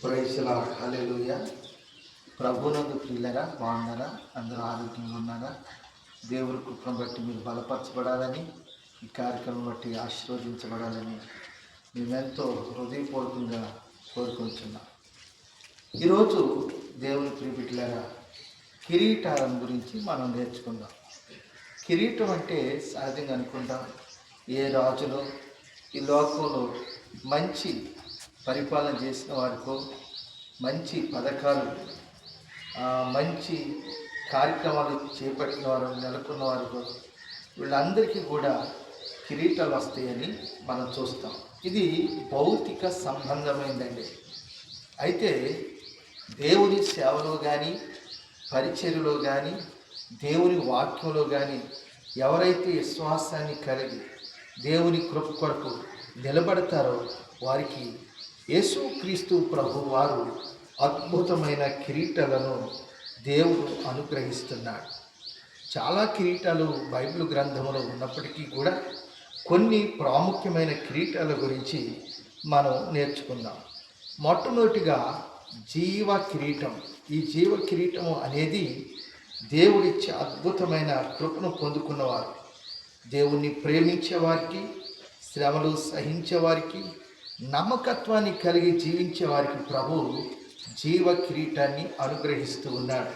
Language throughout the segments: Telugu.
ప్రైజ్ లార్డ్, హల్లెలూయా. ప్రభునందు ప్రియులరా, బాగున్నారా? అందరూ ఆరోగ్యంగా ఉన్నారా? దేవుడి కృపను బట్టి మీరు బలపరచబడాలని, ఈ కార్యక్రమం బట్టి ఆశీర్వదించబడాలని మేమెంతో హృదయపూర్వకంగా కోరుకుంటున్నాం. ఈరోజు దేవుని ప్రియబిడ్డలారా, కిరీటాల గురించి మనం నేర్చుకుందాం. కిరీటం అంటే సహజంగా అనుకుంటాం, ఏ రాజులో ఈ లోకంలో మంచి పరిపాలన చేసిన వారికో, మంచి పథకాలు, మంచి కార్యక్రమాలు చేపట్టిన వారు, నెలకొన్న వారికో, వీళ్ళందరికీ కూడా కిరీటాలు వస్తాయని మనం చూస్తాం. ఇది భౌతిక సంబంధమైందండి. అయితే దేవుని సేవలో కానీ, పరిచర్యలో కానీ, దేవుని వాక్యంలో కానీ ఎవరైతే విశ్వాసాన్ని కలిగి దేవుని కృప కొరకు నిలబడతారో వారికి యేసుక్రీస్తు ప్రభు వారు అద్భుతమైన కిరీటాలను దేవుడు అనుగ్రహిస్తున్నాడు. చాలా కిరీటాలు బైబిల్ గ్రంథంలో ఉన్నప్పటికీ కూడా కొన్ని ప్రాముఖ్యమైన కిరీటాల గురించి మనం నేర్చుకుందాం. మొట్టమొదటిగా జీవ కిరీటం. ఈ జీవ కిరీటము అనేది దేవుడిచ్చే అద్భుతమైన కృపను పొందుకున్నవారు, దేవుణ్ణి ప్రేమించేవారికి, శ్రమలు సహించేవారికి, నమ్మకత్వాన్ని కలిగి జీవించే వారికి ప్రభు జీవ కిరీటాన్ని అనుగ్రహిస్తూ ఉన్నాడు.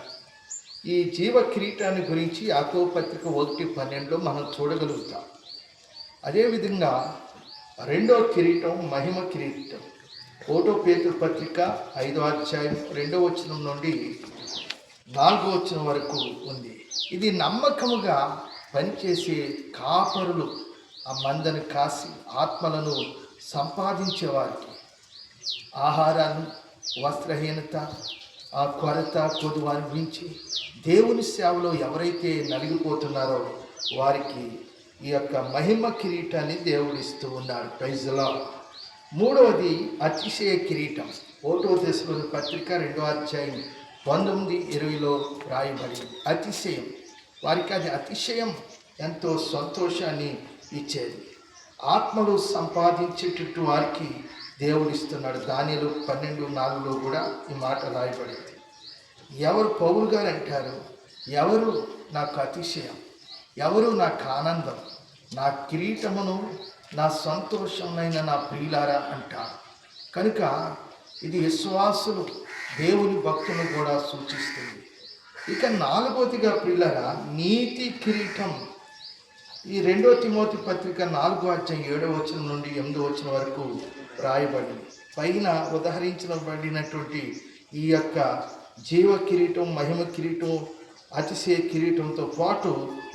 ఈ జీవ కిరీటాన్ని గురించి యాకోబు పత్రిక 1:12 మనం చూడగలుగుతాం. అదేవిధంగా రెండో కిరీటం మహిమ కిరీటం. 1 పేతురు పత్రిక 5వ అధ్యాయం 2వ వచనం నుండి 4వ వచనం వరకు ఉంది. ఇది నమ్మకముగా పనిచేసే కాపరులు ఆ మందను కాసి ఆత్మలను సంపాదించేవారికి, ఆహారాన్ని, వస్త్రహీనత, ఆ కొరత, కొదువు అనిపించి దేవుని సేవలో ఎవరైతే నలిగిపోతున్నారో వారికి ఈ యొక్క మహిమ కిరీటాన్ని దేవుడిస్తూ ఉన్నాడు. Praise Lord. మూడవది అతిశయ కిరీటం. 1వ దశలోని పత్రిక 2వ అధ్యాయం 19-20లో రాయబడింది. అతిశయం. వారికి అది అతిశయం ఎంతో సంతోషాన్ని ఇచ్చేది. ఆత్మలు సంపాదించేటట్టు వారికి దేవుడిస్తున్నాడు. దానియేలు 12:4లో కూడా ఈ మాట రాయబడింది. ఎవరు పౌలు గారు అంటారు, ఎవరు నాకు అతిశయం, ఎవరు నాకు ఆనందం, నా కిరీటమును, నా సంతోషమైన నా ప్రియులారా అంటారు. కనుక ఇది విశ్వాసులు, దేవుని భక్తులను కూడా సూచిస్తుంది. ఇక నాలుగవదిగా ప్రియులారా, నీతి కిరీటం. ఈ 2 తిమోతి పత్రిక 4వ అధ్యాయం 7వ వచనం నుండి 8వ వచనం వరకు రాయబడింది. పైన ఉదహరించబడినటువంటి ఈ యొక్క జీవ కిరీటం, మహిమ కిరీటం, అతిశయ కిరీటంతో పాటు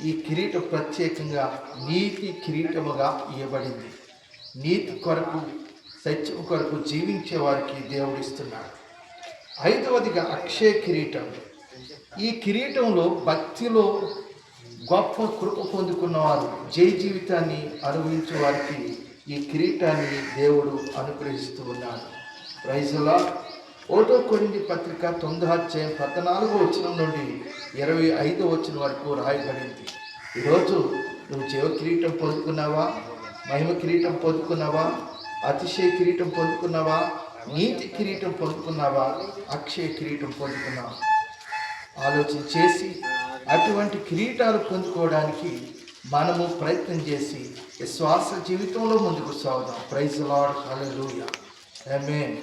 ఈ కిరీటం ప్రత్యేకంగా నీతి కిరీటముగా ఇవ్వబడింది. నీతి కొరకు, సత్యం కొరకు జీవించే వారికి దేవుడిస్తున్నాడు. 5వదిగా అక్షయ కిరీటం. ఈ కిరీటంలో భక్తిలో గొప్ప కృప పొందుకున్నవారు, జయ జీవితాన్ని అనుభవించే వారికి ఈ కిరీటాన్ని దేవుడు అనుగ్రహిస్తూ ఉన్నాడు. Praise lord. 1 కొరింథీ పత్రిక 9వ అధ్యాయం 14వ వచనం నుండి 25వ వచనం వరకు రాయబడింది. ఈరోజు నువ్వు జీవ కిరీటం పొందుకున్నావా? మహిమ కిరీటం పొందుకున్నావా? అతిశయ కిరీటం పొందుకున్నావా? నీతి కిరీటం పొందుకున్నావా? అక్షయ కిరీటం పొందుకున్నావా? ఆలోచన చేసి అటువంటి కిరీటాలు పొందుకోవడానికి మనము ప్రయత్నం చేసి విశ్వాస జీవితంలో ముందుకు సాగుదాం. ప్రైజ్ లార్డ్, హల్లెలూయా, ఆమేన్.